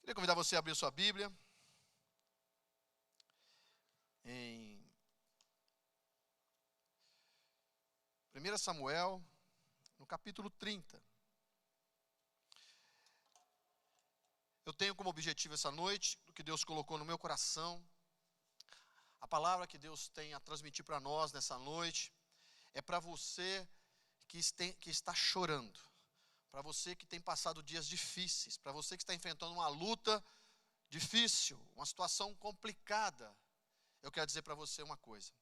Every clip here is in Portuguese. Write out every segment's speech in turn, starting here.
Queria convidar você a abrir sua Bíblia em 1 Samuel, no capítulo 30. Eu tenho como objetivo essa noite, o que Deus colocou no meu coração, a palavra que Deus tem a transmitir para nós nessa noite, é para você que está chorando, para você que tem passado dias difíceis, para você que está enfrentando uma luta difícil, uma situação complicada. Eu quero dizer para você uma coisa,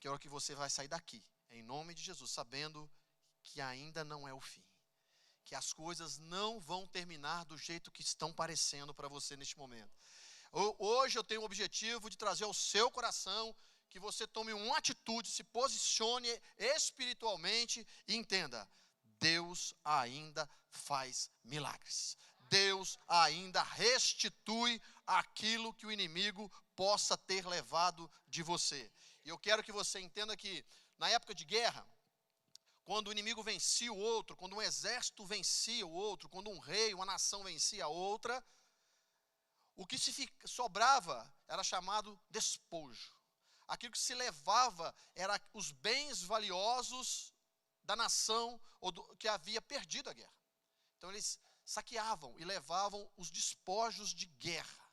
que é a hora que você vai sair daqui, em nome de Jesus, sabendo que ainda não é o fim, que as coisas não vão terminar do jeito que estão parecendo para você neste momento. Hoje eu tenho o objetivo de trazer ao seu coração que você tome uma atitude, se posicione espiritualmente e entenda: Deus ainda faz milagres. Deus ainda restitui aquilo que o inimigo possa ter levado de você. E eu quero que você entenda que na época de guerra, quando o inimigo vencia o outro, quando um exército vencia o outro, quando um rei, uma nação vencia a outra, o que sobrava era chamado despojo. Aquilo que se levava era os bens valiosos da nação que havia perdido a guerra. Então eles saqueavam e levavam os despojos de guerra.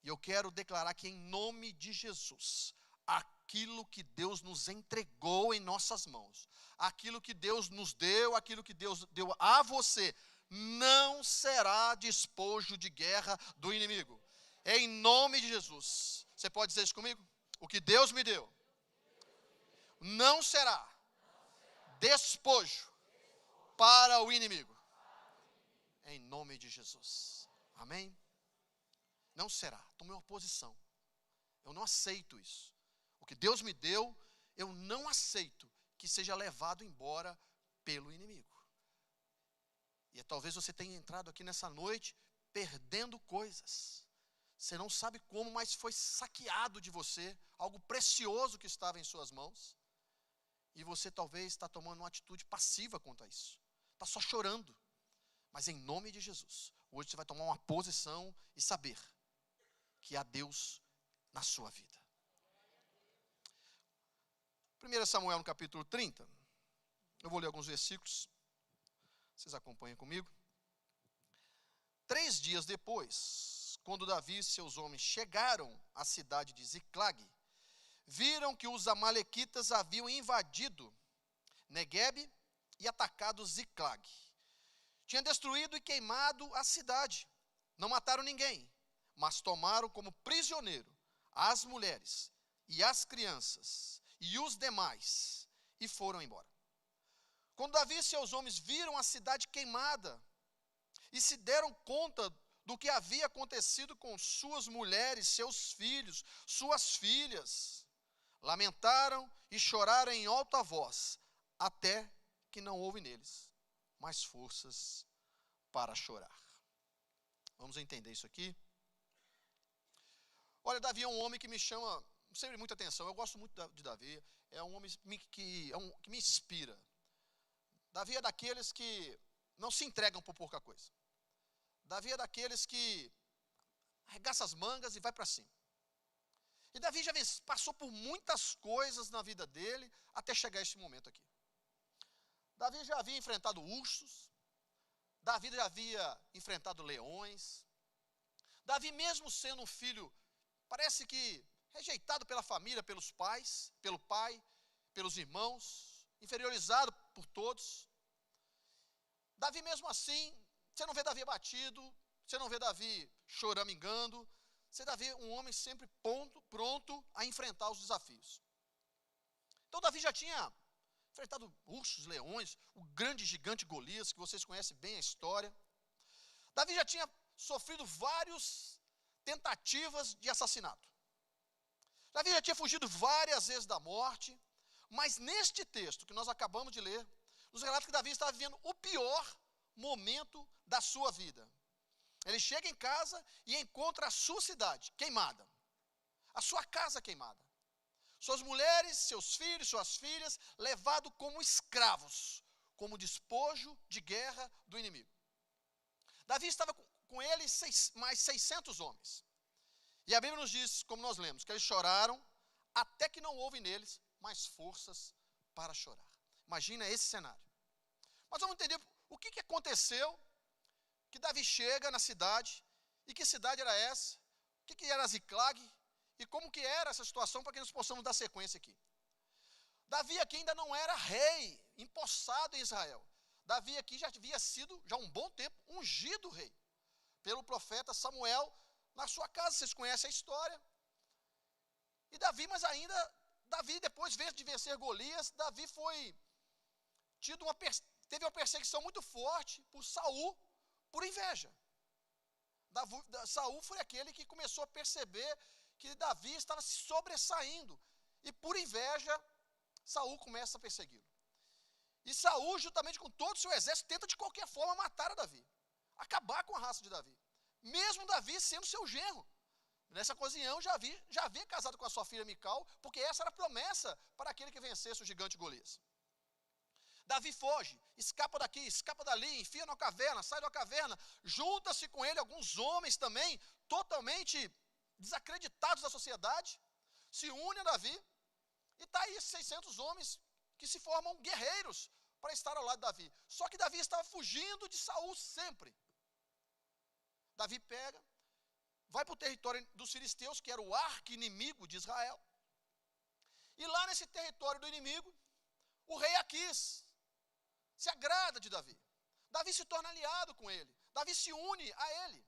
E eu quero declarar que em nome de Jesus, aquilo que Deus nos entregou em nossas mãos, aquilo que Deus nos deu, aquilo que Deus deu a você, não será despojo de guerra do inimigo. Em nome de Jesus. Você pode dizer isso comigo? O que Deus me deu não será despojo para o inimigo. Em nome de Jesus. Amém? Não será. Tome uma posição. Eu não aceito isso. O que Deus me deu, eu não aceito que seja levado embora pelo inimigo. E talvez você tenha entrado aqui nessa noite perdendo coisas. Você não sabe como, mas foi saqueado de você algo precioso que estava em suas mãos. E você talvez está tomando uma atitude passiva quanto a isso. Está só chorando. Mas em nome de Jesus, hoje você vai tomar uma posição e saber que há Deus na sua vida. 1 Samuel no capítulo 30. Eu vou ler alguns versículos. Vocês acompanham comigo. 3 dias depois, quando Davi e seus homens chegaram à cidade de Ziclag, viram que os amalequitas haviam invadido Neguebe e atacado Ziclag. Tinham destruído e queimado a cidade. Não mataram ninguém, mas tomaram como prisioneiro as mulheres e as crianças e os demais e foram embora. Quando Davi e seus homens viram a cidade queimada e se deram conta do que havia acontecido com suas mulheres, seus filhos, suas filhas, lamentaram e choraram em alta voz, até que não houve neles mais forças para chorar. Vamos entender isso aqui? Olha, Davi é um homem que me chama sempre muita atenção. Eu gosto muito de Davi. É um homem que me inspira. Davi é daqueles que não se entregam por pouca coisa. Davi é daqueles que arregaça as mangas e vai para cima. E Davi já passou por muitas coisas na vida dele até chegar a este momento aqui. Davi já havia enfrentado ursos. Davi já havia enfrentado leões. Davi, mesmo sendo um filho, parece que rejeitado pela família, pelos pais, pelo pai, pelos irmãos, inferiorizado por todos. Davi, mesmo assim, você não vê Davi abatido, você não vê Davi choramingando, você vê um homem sempre pronto a enfrentar os desafios. Então Davi já tinha enfrentado ursos, leões, o grande gigante Golias, que vocês conhecem bem a história. Davi já tinha sofrido várias tentativas de assassinato. Davi já tinha fugido várias vezes da morte, mas neste texto que nós acabamos de ler, nos relata que Davi estava vivendo o pior momento da sua vida. Ele chega em casa e encontra a sua cidade queimada, a sua casa queimada, suas mulheres, seus filhos, suas filhas, levados como escravos, como despojo de guerra do inimigo. Davi estava com ele mais 600 homens. E a Bíblia nos diz, como nós lemos, que eles choraram até que não houve neles mais forças para chorar. Imagina esse cenário. Mas vamos entender o que aconteceu, que Davi chega na cidade, e que cidade era essa, o que era Ziclag, e como que era essa situação, para que nós possamos dar sequência aqui. Davi aqui ainda não era rei, empossado em Israel. Davi aqui já havia sido, já há um bom tempo, ungido rei, pelo profeta Samuel, na sua casa. Vocês conhecem a história. E Davi, mas ainda, Davi depois de vencer Golias, Davi teve uma perseguição muito forte por Saul, por inveja. Saul foi aquele que começou a perceber que Davi estava se sobressaindo, e por inveja, Saul começa a persegui-lo. E Saul, juntamente com todo o seu exército, tenta de qualquer forma matar a Davi, acabar com a raça de Davi, mesmo Davi sendo seu genro. Nessa ocasião, já havia casado com a sua filha Mical, porque essa era a promessa para aquele que vencesse o gigante Golias. Davi foge, escapa daqui, escapa dali, enfia na caverna, sai da caverna, junta-se com ele alguns homens também, totalmente desacreditados da sociedade, se une a Davi, e está aí 600 homens que se formam guerreiros para estar ao lado de Davi. Só que Davi estava fugindo de Saul sempre. Davi vai para o território dos filisteus, que era o arqui-inimigo de Israel. E lá nesse território do inimigo, o rei Aquis se agrada de Davi. Davi se torna aliado com ele. Davi se une a ele.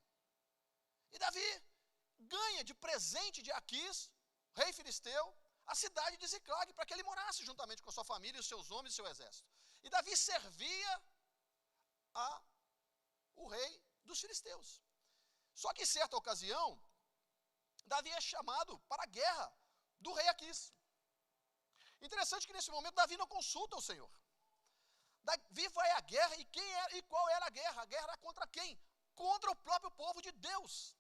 E Davi ganha de presente de Aquis, rei filisteu, a cidade de Ziclag, para que ele morasse juntamente com a sua família, os seus homens e seu exército. E Davi servia o rei dos filisteus. Só que em certa ocasião, Davi é chamado para a guerra do rei Aquis. Interessante que nesse momento Davi não consulta o Senhor. Davi vai à guerra, e qual era a guerra? A guerra era contra quem? Contra o próprio povo de Deus.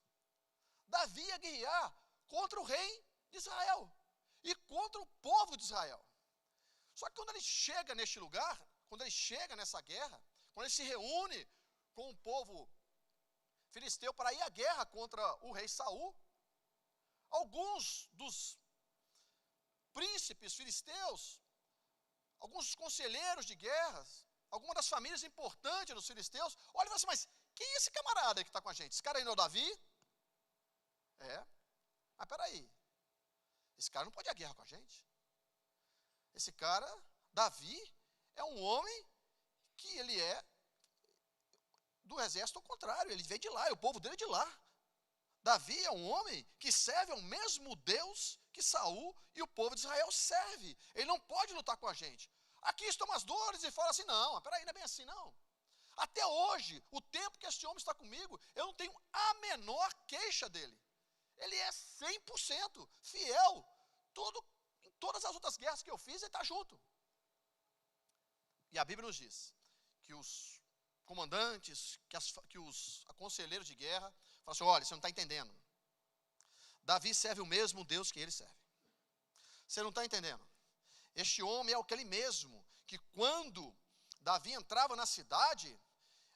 Davi ia guerrear contra o rei de Israel e contra o povo de Israel. Só que quando ele chega neste lugar, quando ele chega nessa guerra, quando ele se reúne com o povo filisteu para ir à guerra contra o rei Saul, alguns dos príncipes filisteus, alguns conselheiros de guerras, algumas das famílias importantes dos filisteus, olha e fala assim, mas quem é esse camarada que está com a gente? Esse cara aí não é o Davi? Mas peraí, esse cara não pode ir à guerra com a gente. Esse cara, Davi, é um homem que ele é do exército ao contrário, ele veio de lá, o povo dele é de lá. Davi é um homem que serve ao mesmo Deus que Saul e o povo de Israel serve. Ele não pode lutar com a gente. Aqui estão as dores e fala assim, não, peraí, não é bem assim não. Até hoje, o tempo que esse homem está comigo, eu não tenho a menor queixa dele. Ele é 100% fiel. Em todas as outras guerras que eu fiz, ele está junto. E a Bíblia nos diz que os comandantes, que os conselheiros de guerra, falam assim, olha, você não está entendendo. Davi serve o mesmo Deus que ele serve. Você não está entendendo. Este homem é aquele mesmo, que quando Davi entrava na cidade,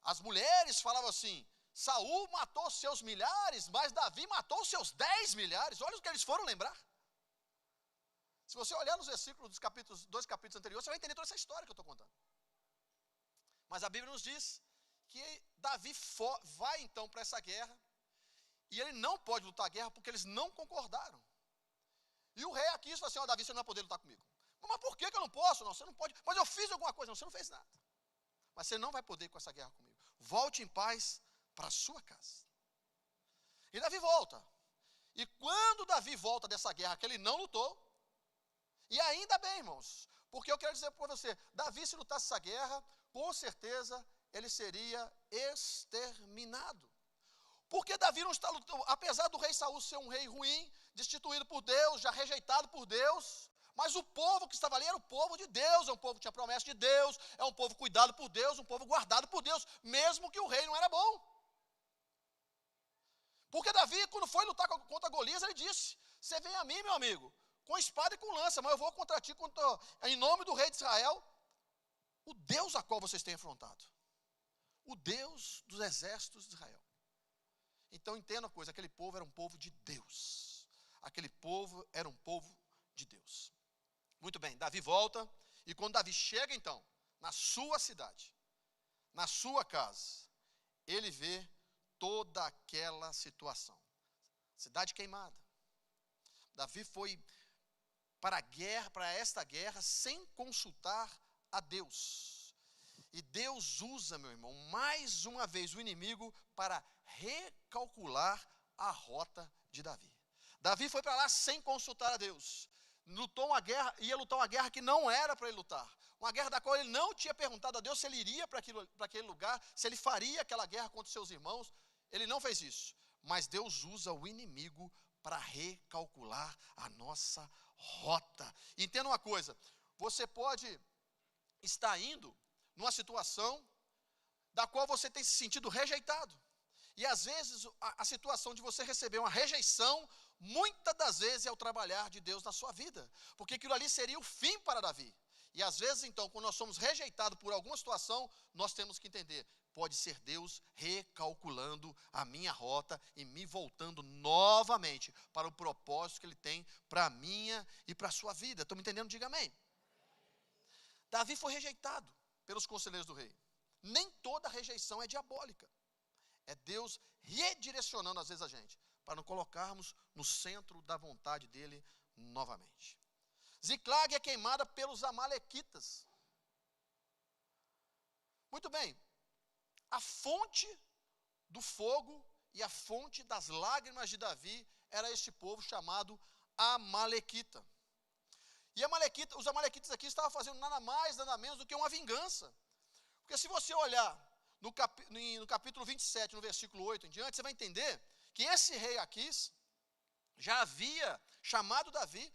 as mulheres falavam assim, Saul matou seus milhares, mas Davi matou seus 10 milhares. Olha o que eles foram lembrar. Se você olhar nos versículos dos dois capítulos anteriores, você vai entender toda essa história que eu estou contando. Mas a Bíblia nos diz que Davi vai então para essa guerra, e ele não pode lutar a guerra porque eles não concordaram. E o rei Aquis falou assim, Davi, você não vai poder lutar comigo. Mas por que eu não posso? Não, você não pode. Mas eu fiz alguma coisa. Não, você não fez nada. Mas você não vai poder ir com essa guerra comigo. Volte em paz para a sua casa. E Davi volta. E quando Davi volta dessa guerra que ele não lutou, e ainda bem, irmãos, porque eu quero dizer para você, Davi, se lutasse essa guerra, com certeza ele seria exterminado. Porque Davi não está lutando, apesar do rei Saul ser um rei ruim, destituído por Deus, já rejeitado por Deus, mas o povo que estava ali era o povo de Deus, é um povo que tinha promessa de Deus, é um povo cuidado por Deus, um povo guardado por Deus, mesmo que o rei não era bom. Porque Davi, quando foi lutar contra Golias, ele disse, você vem a mim, meu amigo, com espada e com lança, mas eu vou contra ti, em nome do rei de Israel, o Deus a qual vocês têm afrontado, o Deus dos exércitos de Israel. Então entenda uma coisa, aquele povo era um povo de Deus. Aquele povo era um povo de Deus. Muito bem, Davi volta, e quando Davi chega então, na sua cidade, na sua casa, ele vê toda aquela situação. Cidade queimada. Davi foi para a guerra, para esta guerra, sem consultar a Deus. E Deus usa, meu irmão, mais uma vez o inimigo para recalcular a rota de Davi. Davi foi para lá sem consultar a Deus. Lutou uma guerra, ia lutar uma guerra que não era para ele lutar. Uma guerra da qual ele não tinha perguntado a Deus se ele iria para aquele lugar, se ele faria aquela guerra contra os seus irmãos. Ele não fez isso. Mas Deus usa o inimigo para recalcular a nossa rota. Entenda uma coisa, você pode estar indo numa situação da qual você tem se sentido rejeitado. E às vezes a situação de você receber uma rejeição, muitas das vezes é o trabalhar de Deus na sua vida. Porque aquilo ali seria o fim para Davi. E às vezes então, quando nós somos rejeitados por alguma situação, nós temos que entender, pode ser Deus recalculando a minha rota e me voltando novamente para o propósito que Ele tem para a minha e para a sua vida. Estão me entendendo? Diga amém. Davi foi rejeitado pelos conselheiros do rei. Nem toda rejeição é diabólica. É Deus redirecionando às vezes a gente, para nos colocarmos no centro da vontade dEle novamente. Ziclag é queimada pelos amalequitas. Muito bem, a fonte do fogo e a fonte das lágrimas de Davi era este povo chamado amalequita. E os amalequitas aqui estavam fazendo nada mais, nada menos do que uma vingança. Porque se você olhar no capítulo 27, no versículo 8 em diante, você vai entender que esse rei Aquis já havia chamado Davi,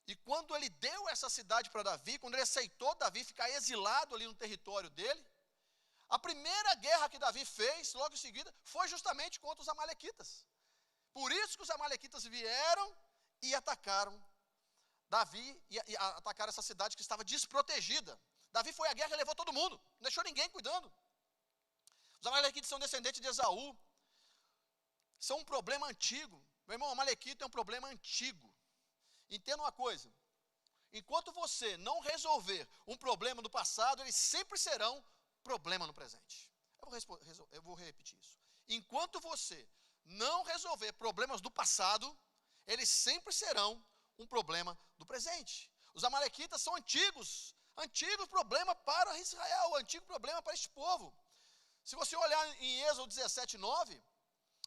e quando ele deu essa cidade para Davi, quando ele aceitou Davi ficar exilado ali no território dele, a primeira guerra que Davi fez, logo em seguida, foi justamente contra os amalequitas. Por isso que os amalequitas vieram e atacaram Davi, e atacaram essa cidade que estava desprotegida. Davi foi à guerra e levou todo mundo, não deixou ninguém cuidando. Os amalequitas são descendentes de Esaú, são um problema antigo. Meu irmão, o amalequita é um problema antigo. Entenda uma coisa, enquanto você não resolver um problema do passado, eles sempre serão problema no presente. Eu vou repetir isso. Enquanto você não resolver problemas do passado, eles sempre serão um problema do presente. Os amalequitas são antigo problema para Israel, antigo problema para este povo. Se você olhar em Êxodo 17:9,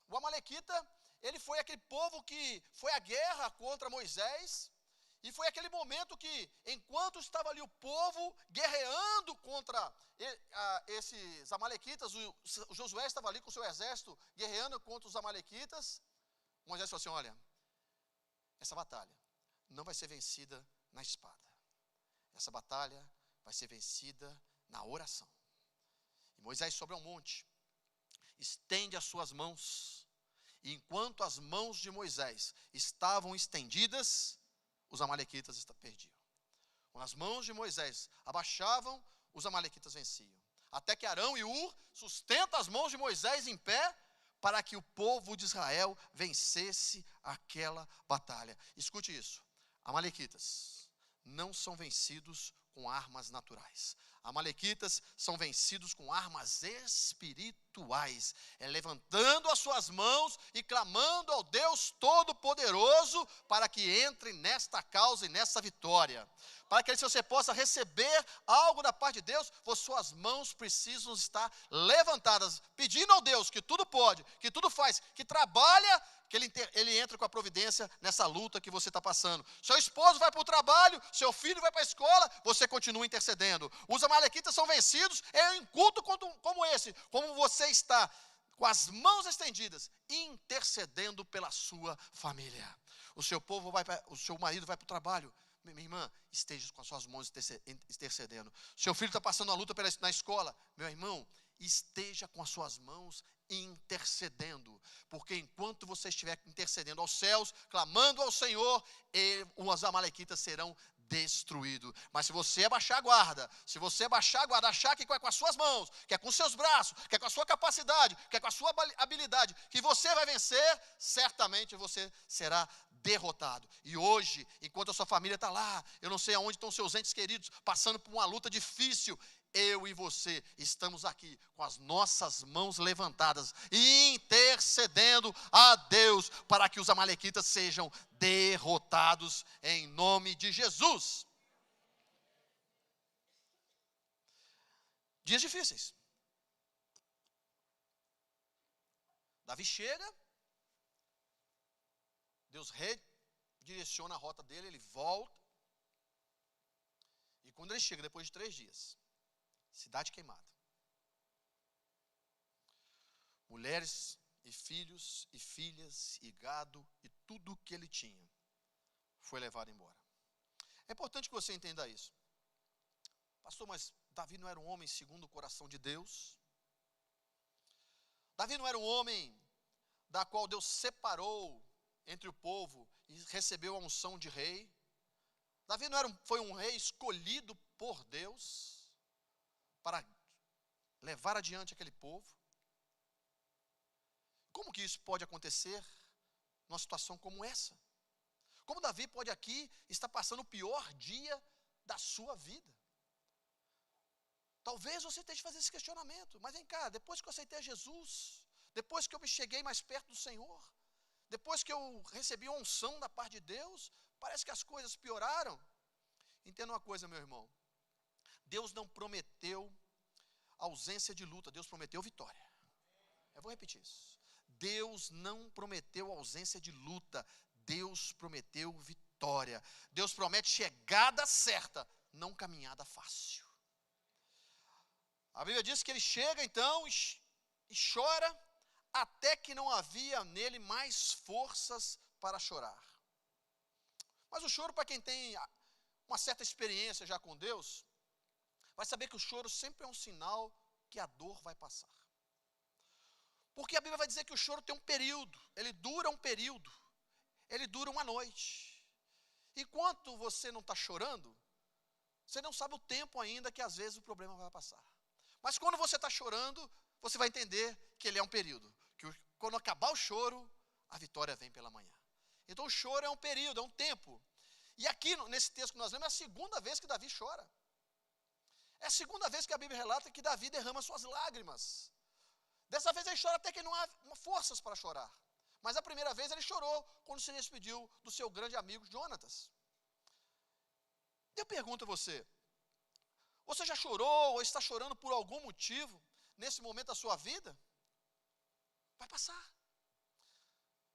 o amalequita, ele foi aquele povo que foi à guerra contra Moisés, e foi aquele momento que, enquanto estava ali o povo guerreando contra esses amalequitas, o Josué estava ali com o seu exército guerreando contra os amalequitas, Moisés falou assim, olha, essa batalha não vai ser vencida na espada, essa batalha vai ser vencida na oração. E Moisés sobe ao monte, estende as suas mãos, e enquanto as mãos de Moisés estavam estendidas, os amalequitas perdiam. Quando as mãos de Moisés abaixavam, os amalequitas venciam. Até que Arão e Ur sustentam as mãos de Moisés em pé, para que o povo de Israel vencesse aquela batalha. Escute isso, amalequitas não são vencidos com armas naturais. Amalequitas são vencidos com armas espirituais, levantando as suas mãos e clamando ao Deus Todo-Poderoso para que entre nesta causa e nessa vitória. Para que você possa receber algo da parte de Deus, suas mãos precisam estar levantadas, pedindo ao Deus que tudo pode, que tudo faz, que trabalha, que ele entra com a providência nessa luta que você está passando. Seu esposo vai para o trabalho, seu filho vai para a escola, você continua intercedendo. Os amalequitas são vencidos em um culto como esse, como você está, com as mãos estendidas, intercedendo pela sua família. O seu marido vai para o trabalho, minha irmã, esteja com as suas mãos intercedendo. Seu filho está passando uma luta na escola, meu irmão, esteja com as suas mãos intercedendo, porque enquanto você estiver intercedendo aos céus, clamando ao Senhor, os amalequitas serão destruído. Mas se você abaixar a guarda, achar que é com as suas mãos, que é com os seus braços, que é com a sua capacidade, que é com a sua habilidade, que você vai vencer, certamente você será derrotado. E hoje, enquanto a sua família está lá, eu não sei aonde estão seus entes queridos, passando por uma luta difícil, eu e você estamos aqui com as nossas mãos levantadas, intercedendo a Deus para que os amalequitas sejam derrotados em nome de Jesus. Dias difíceis. Davi chega, Deus redireciona a rota dele, ele volta. E quando ele chega, depois de 3 dias, cidade queimada. Mulheres e filhos e filhas e gado e tudo que ele tinha foi levado embora. É importante que você entenda isso. Pastor, mas Davi não era um homem segundo o coração de Deus? Davi não era um homem da qual Deus separou entre o povo e recebeu a unção de rei? Davi não foi um rei escolhido por Deus para levar adiante aquele povo? Como que isso pode acontecer numa situação como essa? Como Davi pode aqui estar passando o pior dia da sua vida? Talvez você esteja fazendo esse questionamento, mas vem cá, depois que eu aceitei Jesus, depois que eu me cheguei mais perto do Senhor, depois que eu recebi a unção da parte de Deus, parece que as coisas pioraram. Entenda uma coisa, meu irmão, Deus não prometeu ausência de luta, Deus prometeu vitória. Eu vou repetir isso. Deus não prometeu ausência de luta, Deus prometeu vitória. Deus promete chegada certa, não caminhada fácil. A Bíblia diz que ele chega então e chora, até que não havia nele mais forças para chorar. Mas o choro, para quem tem uma certa experiência já com Deus, vai saber que o choro sempre é um sinal que a dor vai passar. Porque a Bíblia vai dizer que o choro tem um período, ele dura um período, ele dura uma noite. Enquanto você não está chorando, você não sabe o tempo ainda que às vezes o problema vai passar. Mas quando você está chorando, você vai entender que ele é um período, que quando acabar o choro, a vitória vem pela manhã. Então o choro é um período, é um tempo. E aqui nesse texto que nós lemos, é a segunda vez que Davi chora. É a segunda vez que a Bíblia relata que Davi derrama suas lágrimas. Dessa vez ele chora até que não há forças para chorar. Mas a primeira vez ele chorou quando se despediu do seu grande amigo Jonatas. Eu pergunto a você, você já chorou ou está chorando por algum motivo nesse momento da sua vida? Vai passar.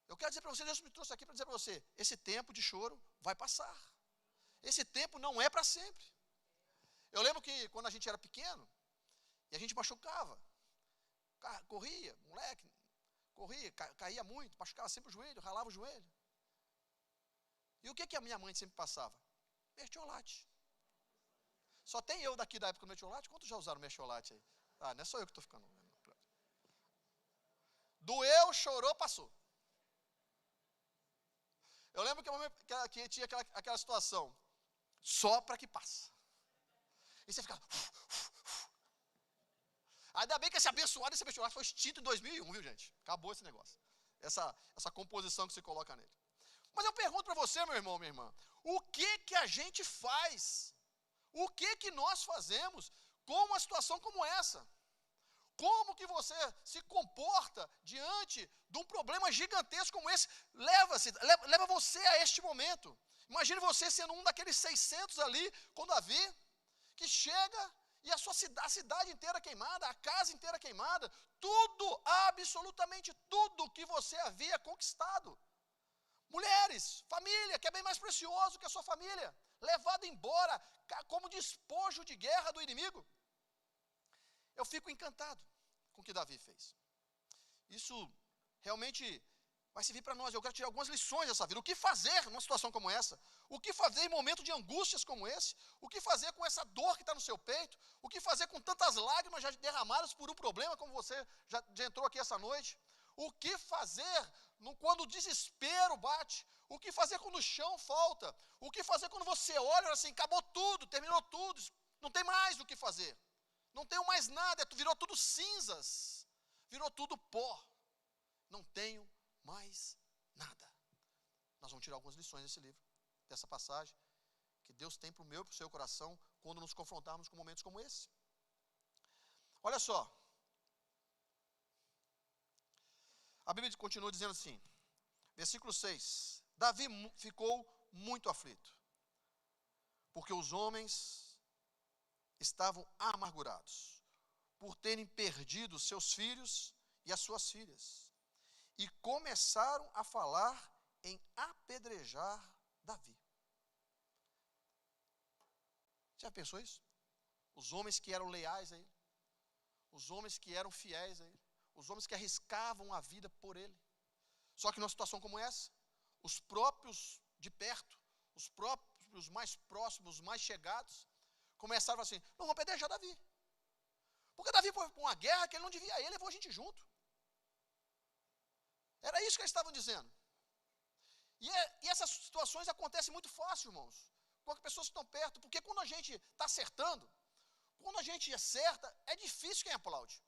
Eu quero dizer para você, Deus me trouxe aqui para dizer para você, esse tempo de choro vai passar. Esse tempo não é para sempre. Eu lembro que quando a gente era pequeno, e a gente machucava, corria, moleque, corria, caía muito, machucava sempre o joelho, ralava o joelho. E o que a minha mãe sempre passava? Mertiolate. Só tem eu daqui da época do mertiolate? Quantos já usaram mertiolate aí? Ah, não é só eu que estou ficando. Doeu, chorou, passou. Eu lembro que tinha aquela situação, sopra que passa. E você ficava... Ainda bem que esse mertiolate foi extinto em 2001, viu, gente? Acabou esse negócio. Essa composição que se coloca nele. Mas eu pergunto para você, meu irmão, minha irmã, o que a gente faz? O que nós fazemos com uma situação como essa? Como que você se comporta diante de um problema gigantesco como esse? Leva você a este momento. Imagine você sendo um daqueles 600 ali com Davi, que chega e a cidade inteira queimada, a casa inteira queimada, tudo, absolutamente tudo que você havia conquistado. Mulheres, família, que é bem mais precioso que a sua família, levado embora como despojo de guerra do inimigo. Eu fico encantado com o que Davi fez. Isso realmente vai servir para nós. Eu quero tirar algumas lições dessa vida. O que fazer numa situação como essa? O que fazer em momentos de angústias como esse? O que fazer com essa dor que está no seu peito? O que fazer com tantas lágrimas já derramadas por um problema como você já entrou aqui essa noite? O que fazer quando o desespero bate? O que fazer quando o chão falta? O que fazer quando você olha assim, acabou tudo, terminou tudo, não tem mais o que fazer. Não tenho mais nada, virou tudo cinzas, virou tudo pó. Não tenho mais nada. Nós vamos tirar algumas lições desse livro, dessa passagem, que Deus tem para o meu e para o seu coração, quando nos confrontarmos com momentos como esse. Olha só. A Bíblia continua dizendo assim, versículo 6. Davi ficou muito aflito, porque os homens estavam amargurados, por terem perdido seus filhos e as suas filhas, e começaram a falar em apedrejar Davi. Já pensou isso? Os homens que eram leais a ele, os homens que eram fiéis a ele, os homens que arriscavam a vida por ele. Só que numa situação como essa, os próprios de perto, os próprios mais próximos, os mais chegados, começaram assim, não, vamos apedrejar Davi. Porque Davi foi para uma guerra que ele não devia ir, levou a gente junto. Era isso que eles estavam dizendo. E essas situações acontecem muito fácil, irmãos, com as pessoas que estão perto, porque quando a gente está acertando, quando a gente acerta, é difícil quem aplaude.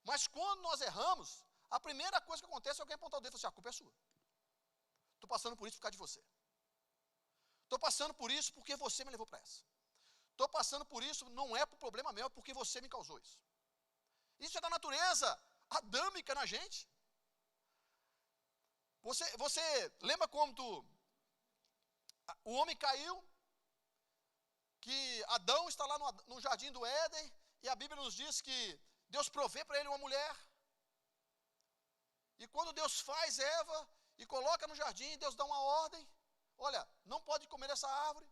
Mas quando nós erramos, a primeira coisa que acontece é alguém apontar o dedo e falar assim, a culpa é sua. Estou passando por isso por causa de você. Estou passando por isso porque você me levou para essa. Estou passando por isso, não é por problema meu, é porque você me causou isso. Isso é da natureza adâmica na gente. Você lembra quando o homem caiu, que Adão está lá no jardim do Éden, e a Bíblia nos diz que Deus provê para ele uma mulher. E quando Deus faz Eva e coloca no jardim, Deus dá uma ordem. Olha, não pode comer essa árvore.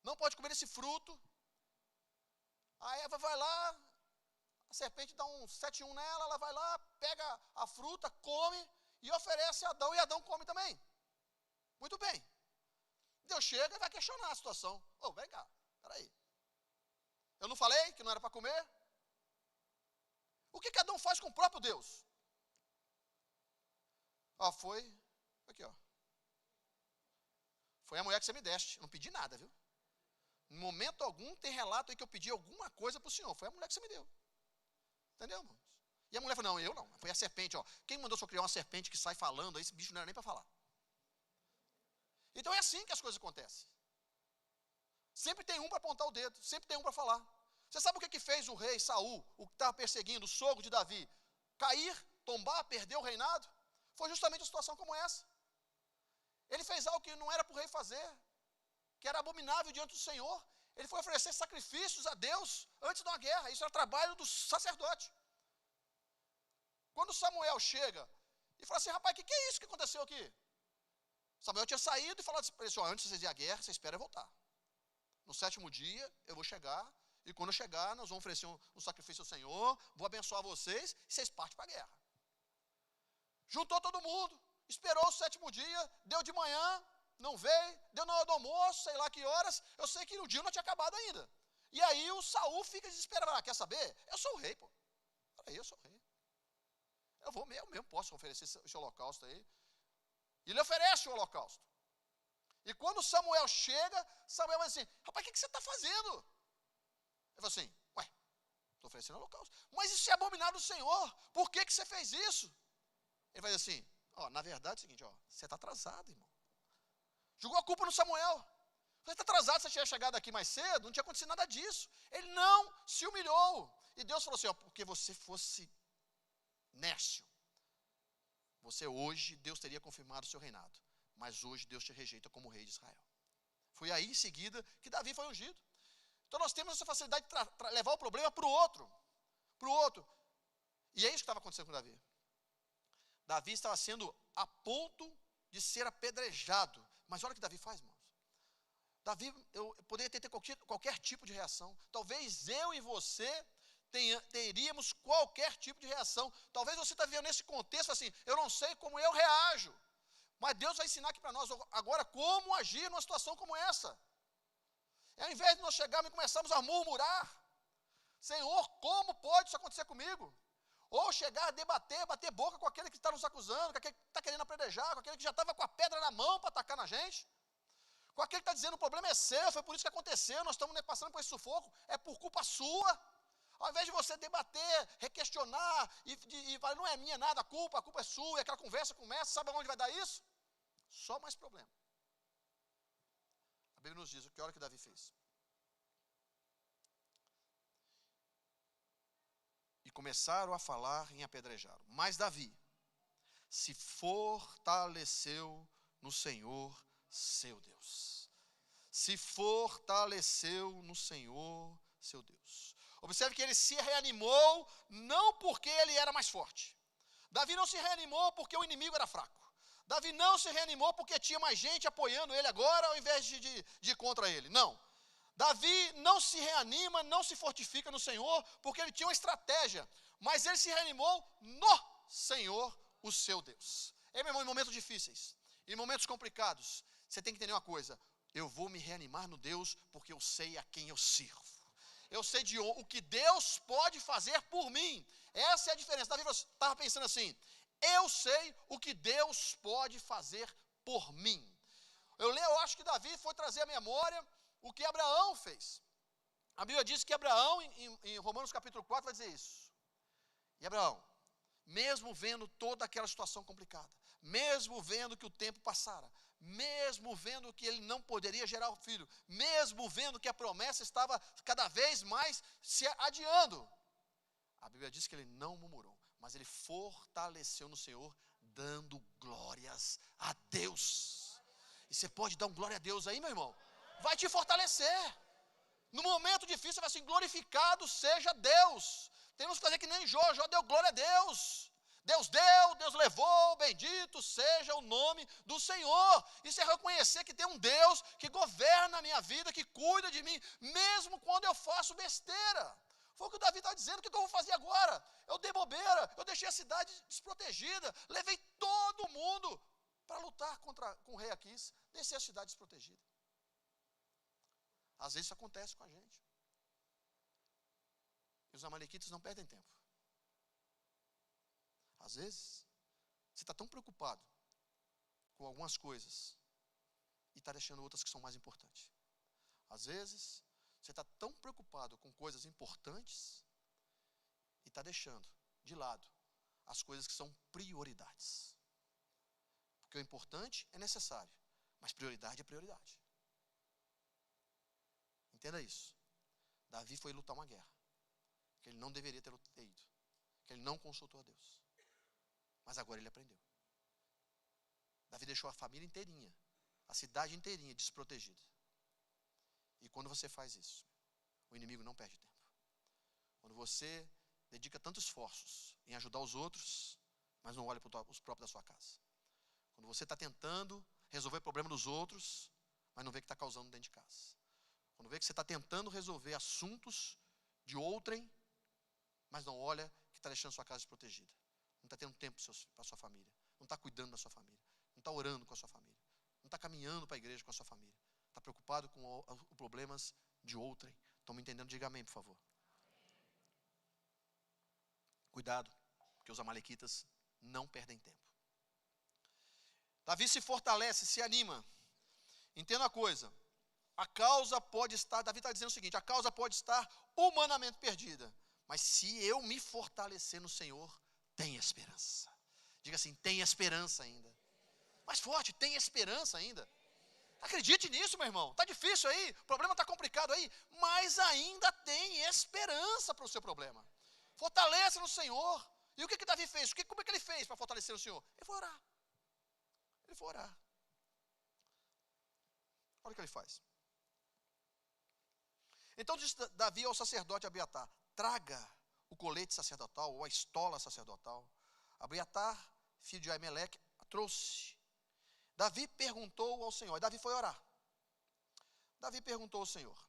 Não pode comer esse fruto. A Eva vai lá, a serpente dá um 7-1 nela, ela vai lá, pega a fruta, come e oferece a Adão, e Adão come também. Muito bem. Deus chega e vai questionar a situação. Vem cá, peraí. Eu não falei que não era para comer? O que Adão faz com o próprio Deus? Foi aqui, foi a mulher que você me deste, não pedi nada, viu? Em momento algum tem relato aí que eu pedi alguma coisa para o Senhor, foi a mulher que você me deu. Entendeu, irmãos? E a mulher falou, não, eu não, foi a serpente, quem mandou só criar uma serpente que sai falando, aí esse bicho não era nem para falar. Então é assim que as coisas acontecem. Sempre tem um para apontar o dedo, sempre tem um para falar. Você sabe o que fez o rei Saul, o que estava perseguindo, o sogro de Davi, cair, tombar, perder o reinado? Foi justamente uma situação como essa. Ele fez algo que não era para o rei fazer, que era abominável diante do Senhor. Ele foi oferecer sacrifícios a Deus antes de uma guerra. Isso era trabalho do sacerdote. Quando Samuel chega e fala assim, rapaz, o que é isso que aconteceu aqui? Samuel tinha saído e falado para ele, antes de vocês ir à guerra, você espera eu voltar. No 7º dia eu vou chegar, e quando eu chegar, nós vamos oferecer um sacrifício ao Senhor, vou abençoar vocês, e vocês partem para a guerra. Juntou todo mundo, esperou o 7º dia, deu de manhã, não veio, deu na hora do almoço, sei lá que horas, eu sei que o dia não tinha acabado ainda. E aí o Saul fica desesperado, quer saber? Eu sou o rei, pô. Peraí, eu sou o rei. Eu mesmo posso oferecer esse holocausto aí. E ele oferece o holocausto. E quando Samuel chega, Samuel vai assim, rapaz, o que você está fazendo? Ele fala assim, estou oferecendo holocausto. Mas isso é abominável do Senhor, por que você fez isso? Ele vai dizer assim, na verdade é o seguinte, você está atrasado, irmão. Jogou a culpa no Samuel. Você está atrasado, você tinha chegado aqui mais cedo, não tinha acontecido nada disso. Ele não se humilhou. E Deus falou assim, porque você fosse nércio, você hoje, Deus teria confirmado o seu reinado. Mas hoje Deus te rejeita como rei de Israel. Foi aí em seguida que Davi foi ungido. Então nós temos essa facilidade de levar o problema para o outro. Para o outro. E é isso que estava acontecendo com Davi. Davi estava sendo a ponto de ser apedrejado. Mas olha o que Davi faz, irmãos. Davi, eu poderia ter qualquer tipo de reação. Talvez eu e você teríamos qualquer tipo de reação. Talvez você está vivendo nesse contexto assim, eu não sei como eu reajo. Mas Deus vai ensinar aqui para nós agora como agir numa situação como essa. E ao invés de nós chegarmos e começarmos a murmurar, Senhor, como pode isso acontecer comigo? Ou chegar a debater, bater boca com aquele que está nos acusando, com aquele que está querendo apedrejar, com aquele que já estava com a pedra na mão para atacar na gente, com aquele que está dizendo o problema é seu, foi por isso que aconteceu, nós estamos passando por esse sufoco, é por culpa sua. Ao invés de você debater, requestionar e falar, não é minha nada, a culpa é sua, e aquela conversa começa, sabe aonde vai dar isso? Só mais problema. A Bíblia nos diz, que hora que Davi fez? E começaram a falar em apedrejá-lo. Mas Davi se fortaleceu no Senhor, seu Deus. Se fortaleceu no Senhor, seu Deus. Observe que ele se reanimou, não porque ele era mais forte. Davi não se reanimou porque o inimigo era fraco. Davi não se reanimou porque tinha mais gente apoiando ele agora, ao invés de ir contra ele. Não. Davi não se reanima, não se fortifica no Senhor, porque ele tinha uma estratégia. Mas ele se reanimou no Senhor, o seu Deus. Meu irmão, em momentos difíceis, em momentos complicados, você tem que entender uma coisa. Eu vou me reanimar no Deus, porque eu sei a quem eu sirvo. Eu sei o que Deus pode fazer por mim. Essa é a diferença. Davi estava pensando assim, eu sei o que Deus pode fazer por mim. Eu acho que Davi foi trazer à memória o que Abraão fez. A Bíblia diz que Abraão, em Romanos capítulo 4, vai dizer isso. E Abraão, mesmo vendo toda aquela situação complicada, mesmo vendo que o tempo passara, mesmo vendo que ele não poderia gerar o filho, mesmo vendo que a promessa estava cada vez mais se adiando, a Bíblia diz que ele não murmurou, mas ele fortaleceu no Senhor, dando glórias a Deus. E você pode dar um glória a Deus aí, meu irmão? Vai te fortalecer. No momento difícil, você vai assim, glorificado seja Deus. Temos que fazer que nem Jó deu glória a Deus. Deus deu, Deus levou, bendito seja o nome do Senhor. Isso é reconhecer que tem um Deus que governa a minha vida, que cuida de mim, mesmo quando eu faço besteira. Foi o que o Davi está dizendo, o que eu vou fazer agora? Eu dei bobeira, eu deixei a cidade desprotegida, levei todo mundo para lutar com o rei Aquis, deixei a cidade desprotegida. Às vezes isso acontece com a gente. E os amalequitas não perdem tempo. Às vezes, você está tão preocupado com algumas coisas e está deixando outras que são mais importantes. Às vezes, você está tão preocupado com coisas importantes e está deixando de lado as coisas que são prioridades. Porque o importante é necessário, mas prioridade é prioridade. Entenda isso. Davi foi lutar uma guerra que ele não deveria ter ido, que ele não consultou a Deus. Mas agora ele aprendeu. Davi deixou a família inteirinha, a cidade inteirinha desprotegida. E quando você faz isso, o inimigo não perde tempo. Quando você dedica tantos esforços em ajudar os outros, mas não olha para os próprios da sua casa. Quando você está tentando resolver o problema dos outros, mas não vê o que está causando dentro de casa. Quando vê que você está tentando resolver assuntos de outrem, mas não olha que está deixando sua casa desprotegida. Não está tendo tempo para a sua família. Não está cuidando da sua família. Não está orando com a sua família. Não está caminhando para a igreja com a sua família. Está preocupado com os problemas de outrem. Estão me entendendo? Diga amém, por favor. Cuidado, porque os amalequitas não perdem tempo. Davi se fortalece, se anima. Entenda uma coisa. A causa pode estar, Davi está dizendo o seguinte, a causa pode estar humanamente perdida. Mas se eu me fortalecer no Senhor, tem esperança. Diga assim, tem esperança ainda. Mais forte, tem esperança ainda. Acredite nisso, meu irmão. Está difícil aí, o problema está complicado aí, mas ainda tem esperança para o seu problema. Fortaleça no Senhor. E o que Davi fez? Como é que ele fez para fortalecer o Senhor? Ele foi orar. Ele foi orar. Olha o que ele faz. Então diz Davi ao sacerdote Abiatar, traga o colete sacerdotal, ou a estola sacerdotal. Abiatar, filho de Aimeleque, trouxe. Davi perguntou ao Senhor, Davi foi orar. Davi perguntou ao Senhor.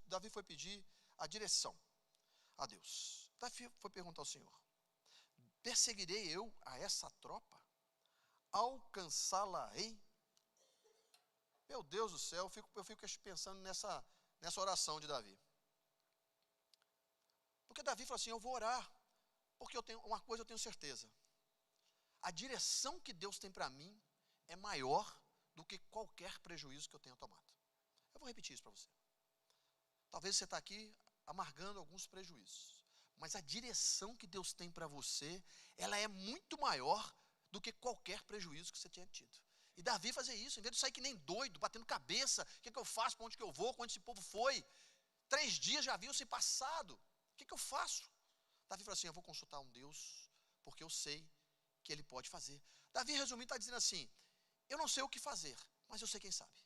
Davi foi pedir a direção a Deus. Davi foi perguntar ao Senhor, perseguirei eu a essa tropa? Alcançá-la-ei? Meu Deus do céu, eu fico pensando nessa oração de Davi. Porque Davi falou assim, eu vou orar, porque uma coisa eu tenho certeza. A direção que Deus tem para mim é maior do que qualquer prejuízo que eu tenha tomado. Eu vou repetir isso para você. Talvez você está aqui amargando alguns prejuízos, mas a direção que Deus tem para você, ela é muito maior do que qualquer prejuízo que você tenha tido. E Davi fazia isso, em vez de sair que nem doido, batendo cabeça, o que eu faço, para onde que eu vou, quando esse povo foi, 3 dias já haviam se passado, o que eu faço? Davi falou assim, eu vou consultar um Deus, porque eu sei que Ele pode fazer. Davi, resumindo, está dizendo assim, eu não sei o que fazer, mas eu sei quem sabe.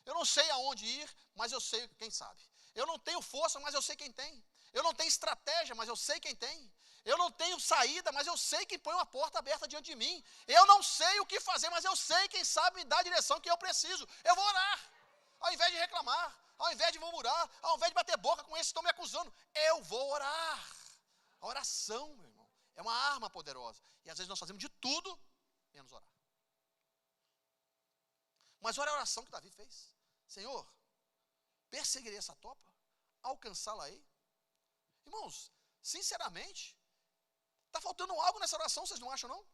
Eu não sei aonde ir, mas eu sei quem sabe. Eu não tenho força, mas eu sei quem tem. Eu não tenho estratégia, mas eu sei quem tem. Eu não tenho saída, mas eu sei quem põe uma porta aberta diante de mim. Eu não sei o que fazer, mas eu sei quem sabe me dar a direção que eu preciso. Eu vou orar, ao invés de reclamar, ao invés de murmurar, ao invés de bater boca com esses que estão me acusando. Eu vou orar. A oração, meu irmão, é uma arma poderosa. E às vezes nós fazemos de tudo, menos orar. Mas olha a oração que Davi fez. Senhor, perseguirei essa tropa, alcançá-la-ei. Irmãos, sinceramente, está faltando algo nessa oração, vocês não acham não?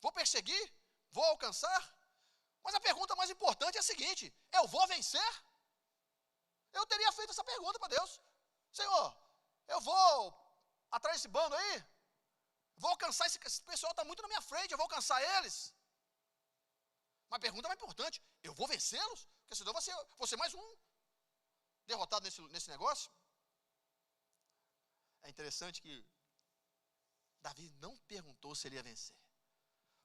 Vou perseguir? Vou alcançar? Mas a pergunta mais importante é a seguinte, eu vou vencer? Eu teria feito essa pergunta para Deus. Senhor, eu vou atrás desse bando aí? Vou alcançar esse pessoal, está muito na minha frente, eu vou alcançar eles? Mas a pergunta mais importante, eu vou vencê-los? Porque senão vou ser mais um derrotado nesse negócio. É interessante que Davi não perguntou se ele ia vencer.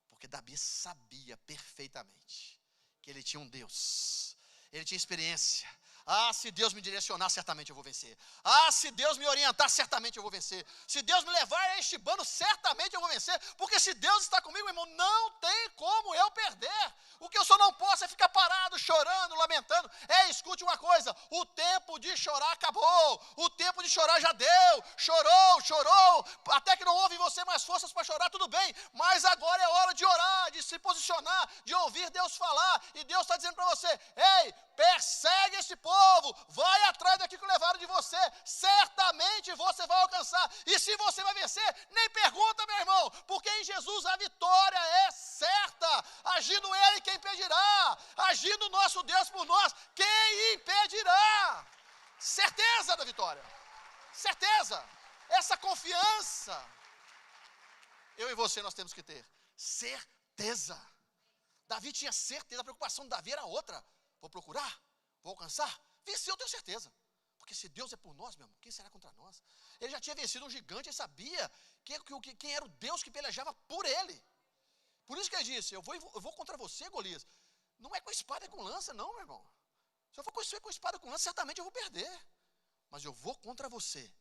Porque Davi sabia perfeitamente que ele tinha um Deus. Ele tinha experiência. Ah, se Deus me direcionar, certamente eu vou vencer. Ah, se Deus me orientar, certamente eu vou vencer. Se Deus me levar a este bando, certamente eu vou vencer. Porque se Deus está comigo, irmão, não tem como eu perder. O que eu só não posso é ficar parado, chorando, lamentando. Escute uma coisa, o tempo de chorar acabou. O tempo de chorar já deu. Chorou. Até que não houve em você mais forças para chorar, tudo bem. Mas agora é hora de orar, de se posicionar, de ouvir Deus falar. E Deus está dizendo para você, ei, persegue esse povo, vai atrás daquilo que levaram de você, certamente você vai alcançar, e se você vai vencer, nem pergunta, meu irmão, porque em Jesus a vitória é certa, agindo Ele, quem impedirá? Agindo nosso Deus por nós, quem impedirá? Certeza da vitória, certeza, essa confiança, eu e você nós temos que ter, certeza. Davi tinha certeza, a preocupação de Davi era outra. Vou procurar, vou alcançar, vencer eu tenho certeza. Porque se Deus é por nós, meu irmão, quem será contra nós? Ele já tinha vencido um gigante, ele sabia quem era o Deus que pelejava por ele. Por isso que ele disse, eu vou contra você, Golias. Não é com espada e com lança, não, meu irmão. Se eu for com espada e com lança, certamente eu vou perder. Mas eu vou contra você,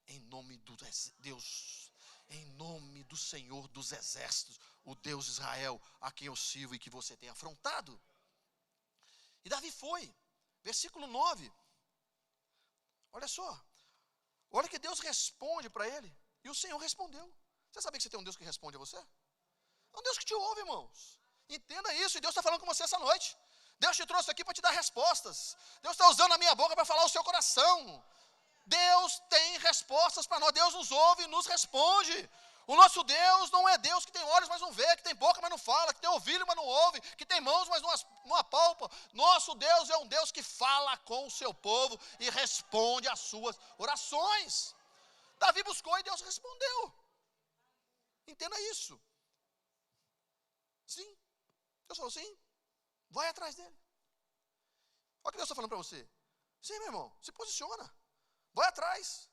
em nome do Deus, em nome do Senhor dos Exércitos, o Deus de Israel, a quem eu sirvo e que você tem afrontado. E Davi foi, versículo 9, olha só, olha que Deus responde para ele, e o Senhor respondeu. Você sabia que você tem um Deus que responde a você? É um Deus que te ouve, irmãos, entenda isso, e Deus está falando com você essa noite. Deus te trouxe aqui para te dar respostas, Deus está usando a minha boca para falar o seu coração. Deus tem respostas para nós, Deus nos ouve e nos responde. O nosso Deus não é Deus que tem olhos, mas não vê, que tem boca, mas não fala, que tem ouvido, mas não ouve, que tem mãos, mas não apalpa. Nosso Deus é um Deus que fala com o seu povo e responde às suas orações. Davi buscou e Deus respondeu. Entenda isso. Sim, Deus falou sim, vai atrás dele. Olha o que Deus está falando para você. Sim, meu irmão, se posiciona, vai atrás.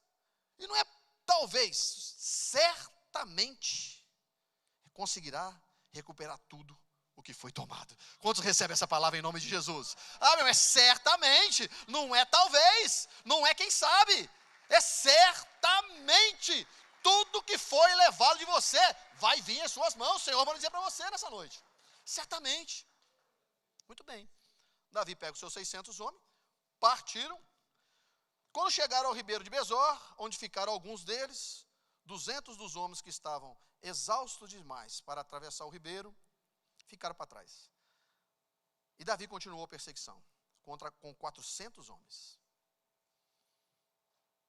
E não é talvez, certamente conseguirá recuperar tudo o que foi tomado. Quantos recebem essa palavra em nome de Jesus? É certamente, não é talvez, não é quem sabe, é certamente, tudo que foi levado de você, vai vir em suas mãos, o Senhor vai dizer para você nessa noite, certamente. Muito bem, Davi pega os seus 600 homens, partiram. Quando chegaram ao ribeiro de Besor, onde ficaram alguns deles, 200 dos homens que estavam exaustos demais para atravessar o ribeiro, ficaram para trás. E Davi continuou a perseguição com 400 homens.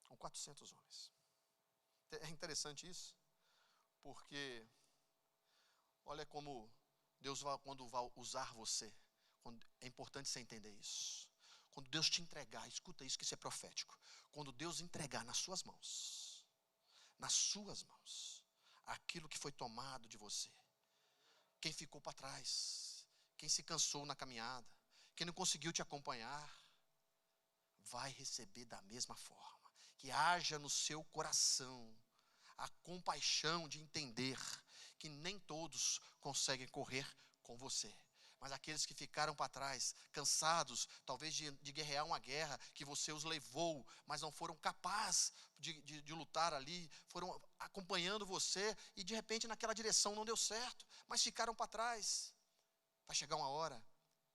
Com 400 homens. É interessante isso, porque olha como Deus quando vai usar você, é importante você entender isso. Quando Deus te entregar, escuta isso que isso é profético. Quando Deus entregar nas suas mãos, aquilo que foi tomado de você, quem ficou para trás, quem se cansou na caminhada, quem não conseguiu te acompanhar, vai receber da mesma forma. Que haja no seu coração a compaixão de entender que nem todos conseguem correr com você. Mas aqueles que ficaram para trás, cansados, talvez de guerrear uma guerra que você os levou, mas não foram capazes de lutar ali, foram acompanhando você e de repente naquela direção não deu certo, mas ficaram para trás. Vai chegar uma hora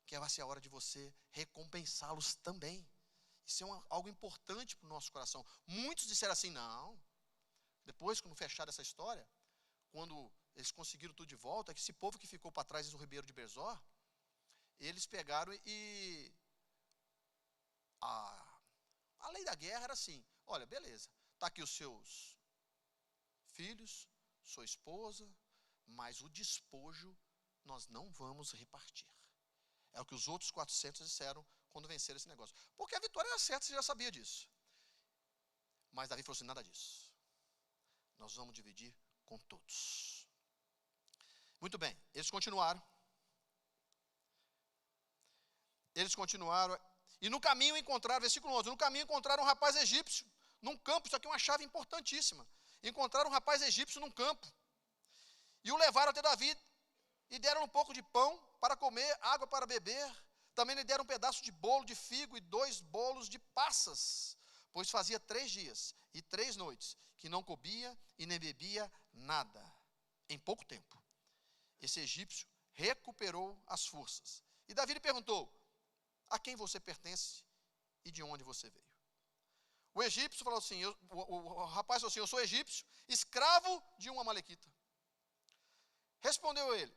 que vai ser a hora de você recompensá-los também. Isso é algo importante para o nosso coração. Muitos disseram assim, não. Depois, quando fecharam essa história, quando eles conseguiram tudo de volta, que esse povo que ficou para trás do Ribeiro de Besor, eles pegaram e a lei da guerra era assim, olha, beleza, está aqui os seus filhos, sua esposa, mas o despojo nós não vamos repartir. É o que os outros 400 disseram quando venceram esse negócio. Porque a vitória era certa, você já sabia disso. Mas Davi falou assim, nada disso. Nós vamos dividir com todos. Muito bem, eles continuaram. E no caminho encontraram, versículo 11, no caminho encontraram um rapaz egípcio, num campo, isso aqui é uma chave importantíssima. Encontraram um rapaz egípcio num campo. E o levaram até Davi, e deram um pouco de pão para comer, água para beber. Também lhe deram um pedaço de bolo de figo e 2 bolos de passas, pois fazia 3 dias e 3 noites que não comia e nem bebia nada. Em pouco tempo, esse egípcio recuperou as forças. E Davi lhe perguntou, a quem você pertence e de onde você veio? O egípcio falou assim, o rapaz falou assim, eu sou egípcio, escravo de um amalequita. Respondeu ele,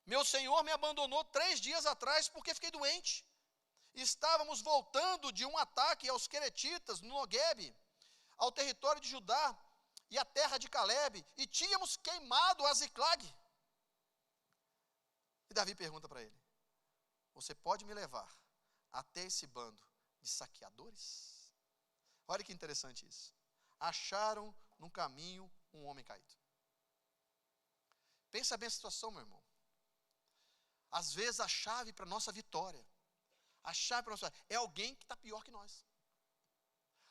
meu senhor me abandonou 3 dias atrás porque fiquei doente. Estávamos voltando de um ataque aos queretitas no Noguebe, ao território de Judá e à terra de Calebe, e tínhamos queimado a Ziclag. E Davi pergunta para ele, você pode me levar até esse bando de saqueadores? Olha que interessante isso. Acharam no caminho um homem caído. Pensa bem a situação, meu irmão. Às vezes a chave para a nossa vitória, é alguém que está pior que nós.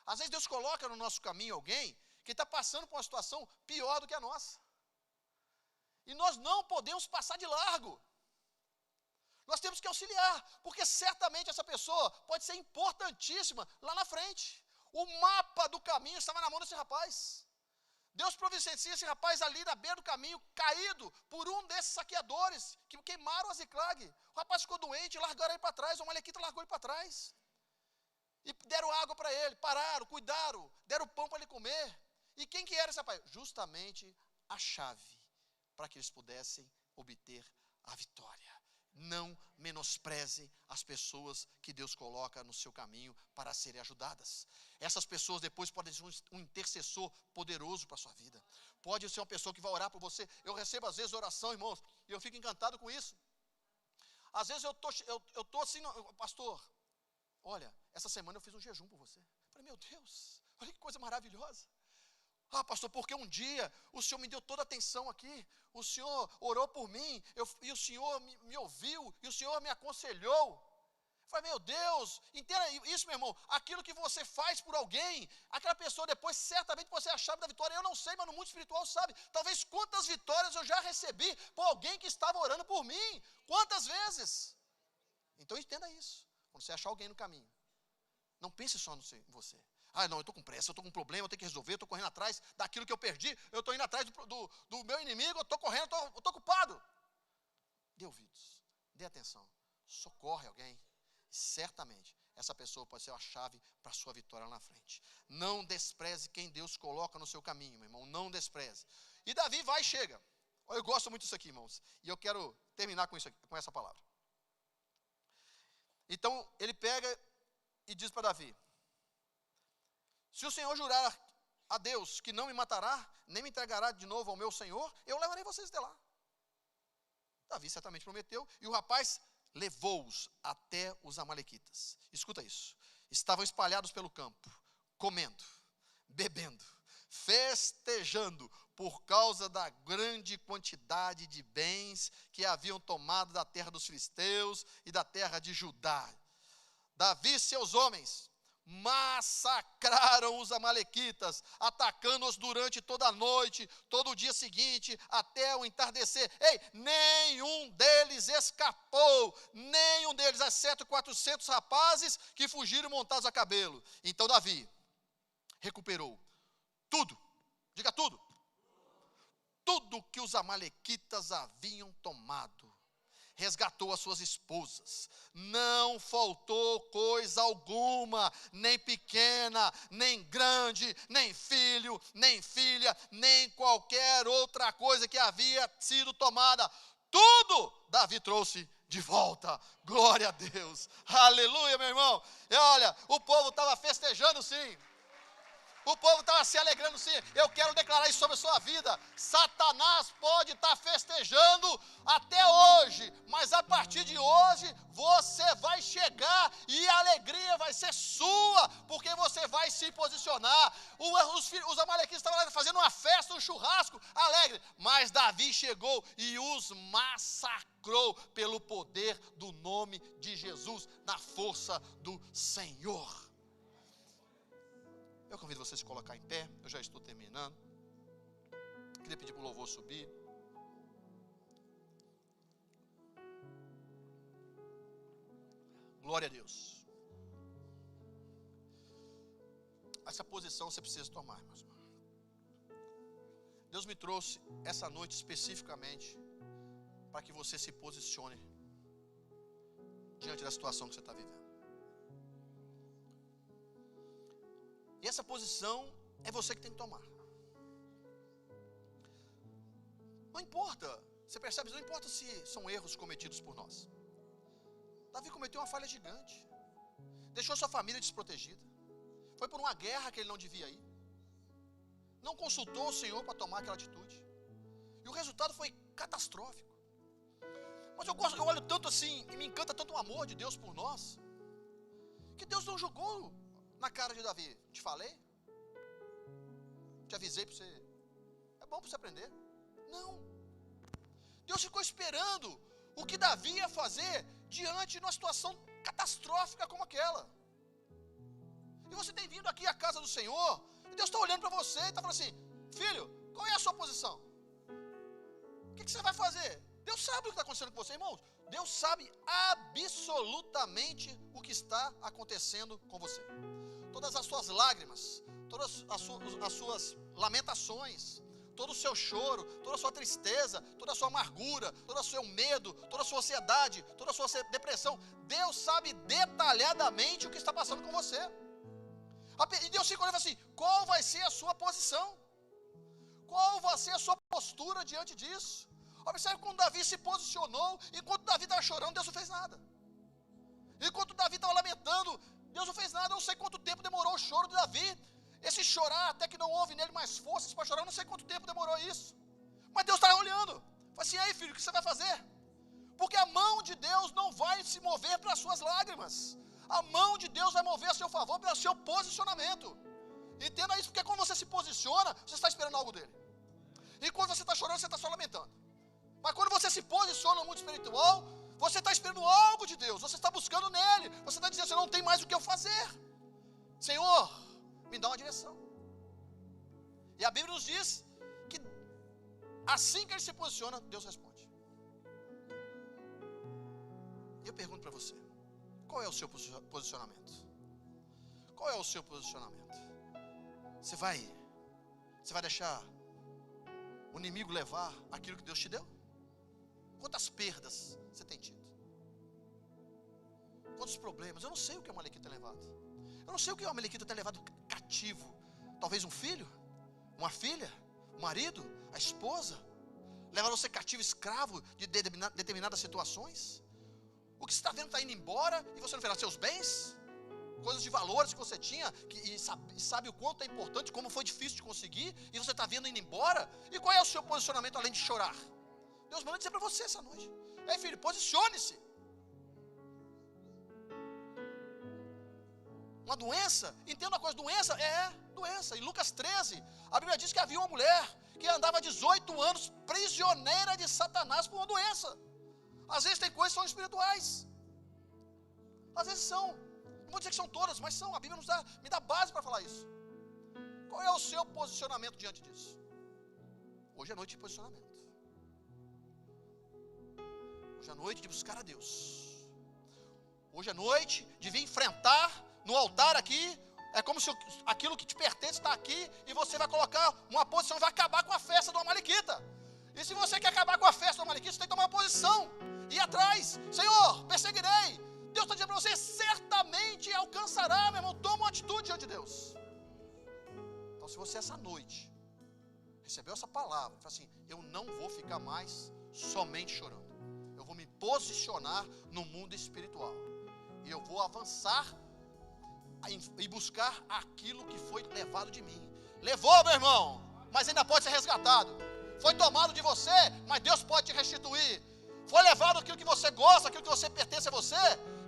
Às vezes Deus coloca no nosso caminho alguém que está passando por uma situação pior do que a nossa. E nós não podemos passar de largo. Nós temos que auxiliar, porque certamente essa pessoa pode ser importantíssima lá na frente. O mapa do caminho estava na mão desse rapaz. Deus providencia esse rapaz ali na beira do caminho, caído por um desses saqueadores, que queimaram a Ziclag. O rapaz ficou doente, largaram ele para trás, o amalequita largou ele para trás. E deram água para ele, pararam, cuidaram, deram pão para ele comer. E quem que era esse rapaz? Justamente a chave para que eles pudessem obter a vitória. Não menospreze as pessoas que Deus coloca no seu caminho para serem ajudadas. Essas pessoas depois podem ser um intercessor poderoso para a sua vida. Pode ser uma pessoa que vai orar por você. Eu recebo às vezes oração, irmãos, e eu fico encantado com isso. Às vezes eu tô assim, pastor, olha, essa semana eu fiz um jejum por você. Eu falei, meu Deus, olha que coisa maravilhosa. Ah, pastor, porque um dia o Senhor me deu toda a atenção aqui, o Senhor orou por mim, e o Senhor me ouviu, e o Senhor me aconselhou. Eu falei, meu Deus, entenda isso, meu irmão, aquilo que você faz por alguém, aquela pessoa depois, certamente você é a chave da vitória. Eu não sei, mas no mundo espiritual sabe, talvez quantas vitórias eu já recebi por alguém que estava orando por mim, quantas vezes. Então entenda isso, quando você achar alguém no caminho, não pense só em você. Ah, não, eu estou com pressa, eu estou com um problema, eu tenho que resolver, eu estou correndo atrás daquilo que eu perdi, eu estou indo atrás do meu inimigo, eu estou correndo, eu estou ocupado. Dê ouvidos, dê atenção, socorre alguém, e certamente essa pessoa pode ser a chave para a sua vitória lá na frente. Não despreze quem Deus coloca no seu caminho, meu irmão, não despreze. E Davi vai e chega. Eu gosto muito disso aqui, irmãos, e eu quero terminar com isso aqui, com essa palavra. Então, ele pega e diz para Davi, Se o Senhor jurar a Deus que não me matará, nem me entregará de novo ao meu Senhor, eu levarei vocês até lá. Davi certamente prometeu, e o rapaz levou-os até os amalequitas. Escuta isso. Estavam espalhados pelo campo, comendo, bebendo, festejando, por causa da grande quantidade de bens que haviam tomado da terra dos filisteus e da terra de Judá. Davi e seus homens massacraram os amalequitas, atacando-os durante toda a noite, todo o dia seguinte, até o entardecer. Ei, nenhum deles escapou, nenhum deles, exceto 400 rapazes que fugiram montados a cabelo. Então Davi recuperou tudo, diga tudo, tudo que os amalequitas haviam tomado. Resgatou as suas esposas, não faltou coisa alguma, nem pequena, nem grande, nem filho, nem filha, nem qualquer outra coisa que havia sido tomada. Tudo Davi trouxe de volta. Glória a Deus, aleluia, meu irmão. E olha, o povo estava festejando sim. O povo estava se alegrando sim. Eu quero declarar isso sobre a sua vida. Satanás pode estar festejando até hoje, mas a partir de hoje você vai chegar e a alegria vai ser sua, porque você vai se posicionar. Os amalequitas estavam fazendo uma festa, um churrasco alegre, mas Davi chegou e os massacrou pelo poder do nome de Jesus, na força do Senhor. Eu convido você a se colocar em pé, eu já estou terminando. Queria pedir para o louvor subir. Glória a Deus. Essa posição você precisa tomar, meus irmãos. Deus me trouxe essa noite especificamente para que você se posicione diante da situação que você está vivendo. E essa posição é você que tem que tomar. Não importa, você percebe, não importa se são erros cometidos por nós. Davi cometeu uma falha gigante. Deixou sua família desprotegida. Foi por uma guerra que ele não devia ir. Não consultou o Senhor para tomar aquela atitude. E o resultado foi catastrófico. Mas eu olho tanto assim, e me encanta tanto o amor de Deus por nós, que Deus não jogou na cara de Davi. Te falei? Te avisei para você. É bom para você aprender. Não. Deus ficou esperando o que Davi ia fazer diante de uma situação catastrófica como aquela. E você tem vindo aqui à casa do Senhor, e Deus está olhando para você e está falando assim: filho, qual é a sua posição? O que você vai fazer? Deus sabe o que está acontecendo com você, irmãos. Deus sabe absolutamente o que está acontecendo com você. Todas as suas lágrimas, todas as suas lamentações, todo o seu choro, toda a sua tristeza, toda a sua amargura, todo o seu medo, toda a sua ansiedade, toda a sua depressão, Deus sabe detalhadamente o que está passando com você. E Deus fica olhando assim: qual vai ser a sua posição? Qual vai ser a sua postura diante disso? Observe quando Davi se posicionou. Enquanto Davi estava chorando, Deus não fez nada. Enquanto Davi estava lamentando, Deus não fez nada. Eu não sei quanto tempo demorou o choro de Davi. Esse chorar, até que não houve nele mais forças para chorar, eu não sei quanto tempo demorou isso. Mas Deus estava olhando. Falei assim: aí filho, o que você vai fazer? Porque a mão de Deus não vai se mover para as suas lágrimas. A mão de Deus vai mover a seu favor pelo seu posicionamento. Entenda isso, porque quando você se posiciona, você está esperando algo dele. E quando você está chorando, você está só lamentando. Mas quando você se posiciona no mundo espiritual, você está esperando algo de Deus, você está buscando nele, você está dizendo assim: não tem mais o que eu fazer. Senhor, me dá uma direção. E a Bíblia nos diz que assim que ele se posiciona, Deus responde. E eu pergunto para você: qual é o seu posicionamento? Qual é o seu posicionamento? Você vai deixar o inimigo levar aquilo que Deus te deu? Quantas perdas você tem tido? Quantos problemas? Eu não sei o que o amalequita tem levado. Eu não sei o que o amalequita tem levado cativo. Talvez um filho, uma filha, o marido, a esposa. Levaram você cativo, escravo de determinadas situações. O que você está vendo está indo embora e você não vê lá seus bens. coisas de valores que você tinha, e sabe o quanto é importante, como foi difícil de conseguir, e você está vendo indo embora. E qual é o seu posicionamento além de chorar? Deus manda dizer para você essa noite: ei filho, posicione-se. Uma doença, entenda uma coisa, doença é doença. Em Lucas 13, a Bíblia diz que havia uma mulher que andava 18 anos prisioneira de Satanás por uma doença. Às vezes tem coisas que são espirituais. Às vezes são. Não vou dizer que são todas, mas são. A Bíblia me dá base para falar isso. Qual é o seu posicionamento diante disso? Hoje é noite de posicionamento. Hoje é noite de buscar a Deus. Hoje é noite de vir enfrentar no altar aqui. É como se aquilo que te pertence está aqui, e você vai colocar uma posição, vai acabar com a festa do Amalequita. E se você quer acabar com a festa do Amalequita, você tem que tomar uma posição, ir atrás. Senhor, perseguirei. Deus está dizendo para você: certamente alcançará, meu irmão. Toma uma atitude diante de Deus. Então, se você essa noite recebeu essa palavra, fala assim: eu não vou ficar mais somente chorando. Eu vou me posicionar no mundo espiritual. E eu vou avançar e buscar aquilo que foi levado de mim. Levou, meu irmão, mas ainda pode ser resgatado. Foi tomado de você, mas Deus pode te restituir. Foi levado aquilo que você gosta, aquilo que você pertence a você,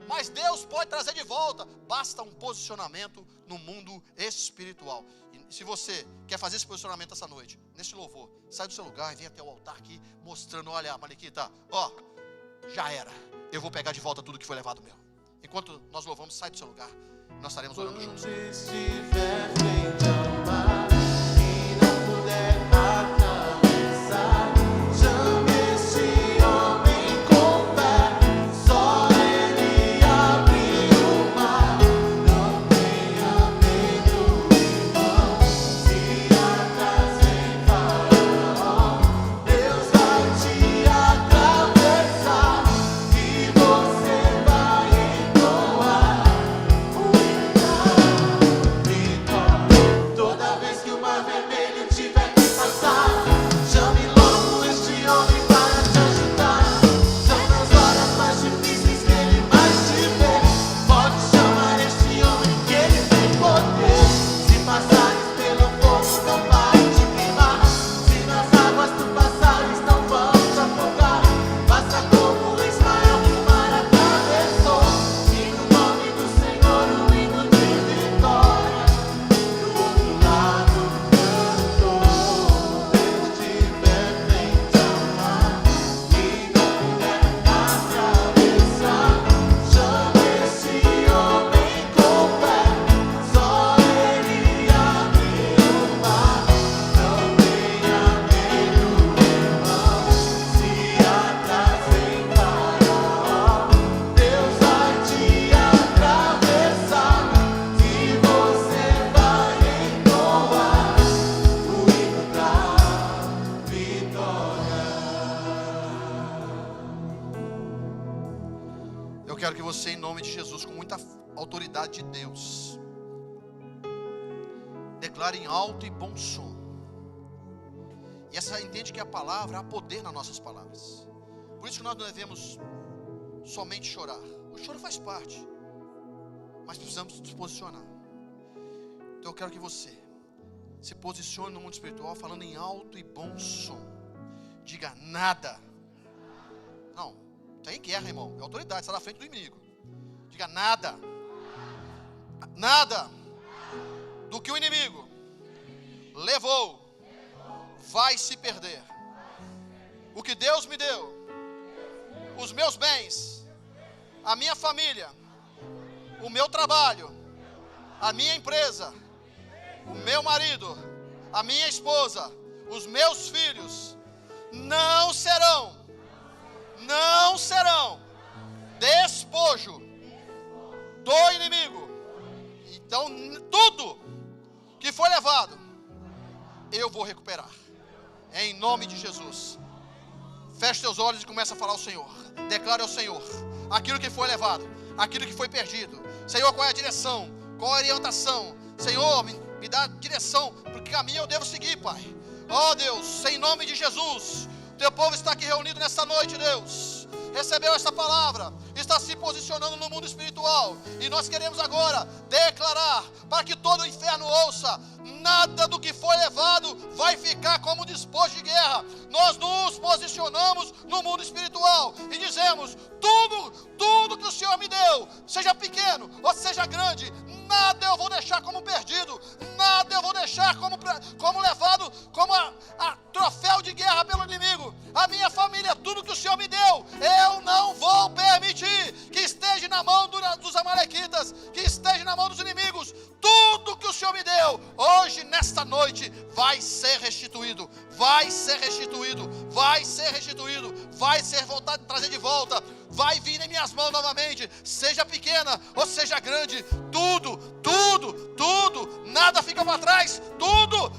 mas Deus pode trazer de volta. Basta um posicionamento no mundo espiritual. E se você quer fazer esse posicionamento essa noite, nesse louvor, sai do seu lugar e vem até o altar aqui, mostrando: olha, Amalequita, ó, já era. Eu vou pegar de volta tudo que foi levado meu. Enquanto nós louvamos, sai do seu lugar. Nós estaremos orando juntos. Quando estiver frente ao mar e não puder atravessar, chame esse homem com fé. Só ele abre o mar. Não tenha medo, irmão. Se atrás vem Faraó, Deus vai te atravessar e você vai entoar. Toda vez que o mar vermelho tiver que passar, chame logo este homem para te ajudar. São nas horas mais difíceis que ele mais te vê. Pode chamar este homem que ele tem poder. Se passares pelo fogo não vai te queimar. Se nas águas tu passares não vão te afogar. Faça como Ismael que o mar atravessou, e no nome do Senhor o hino de vitória. Do outro lado cantou. Estiver frente ao mar e não puder atravessar, chame esse homem com fé. Só ele abre o mar. Não tenha medo, irmão. Se atrás vem Faraó, Deus vai te atravessar e você vai entoar o hino da vitória. Eu quero que você, em nome de Jesus, com muita autoridade de Deus, declare em alto e bom som. E essa entende que a palavra, há poder nas nossas palavras. Por isso que nós não devemos somente chorar. O choro faz parte, mas precisamos nos posicionar. Então eu quero que você se posicione no mundo espiritual falando em alto e bom som. Diga: nada. Não, tem guerra, irmão. É autoridade, está na frente do inimigo. Diga: nada. Nada do que o inimigo levou vai se perder. O que Deus me deu, os meus bens, a minha família, o meu trabalho, a minha empresa, o meu marido, a minha esposa, os meus filhos, não serão despojo do inimigo. Então tudo que foi levado, eu vou recuperar, em nome de Jesus. Feche teus olhos e começa a falar ao Senhor. Declare ao Senhor aquilo que foi levado, aquilo que foi perdido. Senhor, qual é a direção? Qual a orientação? Senhor, me dá direção, porque caminho eu devo seguir, Pai. Ó Deus, em nome de Jesus, teu povo está aqui reunido nesta noite, Deus. recebeu essa palavra, está se posicionando no mundo espiritual. E nós queremos agora declarar, para que todo o inferno ouça: nada do que foi levado vai ficar como despojo de guerra. Nós nos posicionamos no mundo espiritual e dizemos: tudo que o Senhor me deu, seja pequeno ou seja grande, nada eu vou deixar como perdido, nada eu vou deixar como levado, como a troféu de guerra pelo inimigo. A minha família, tudo que o Senhor me deu, eu não vou permitir que esteja na mão dos amalequitas, que esteja na mão dos inimigos. Tudo que o Senhor me deu, hoje, nesta noite, vai ser restituído, vai ser restituído, vai ser restituído, vai ser voltado, trazer de volta, vai vir em minhas mãos novamente, seja pequena ou seja grande, tudo, nada fica para trás, tudo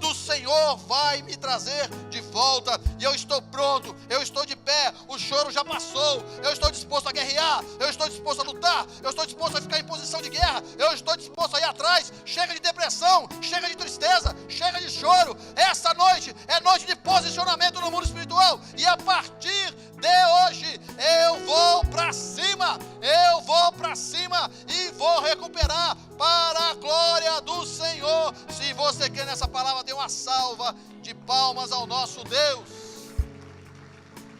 o Senhor vai me trazer de volta, e eu estou pronto, eu estou de pé, o choro já passou, eu estou disposto a guerrear, eu estou disposto a lutar, eu estou disposto a ficar em posição de guerra, eu estou disposto a ir atrás. Chega de depressão, chega de tristeza, chega de choro. Essa noite é noite de posicionamento no mundo espiritual, e a partir de hoje eu vou para cima e vou recuperar para a glória do Senhor. Se você quer nessa palavra, dê uma salva de palmas ao nosso Deus.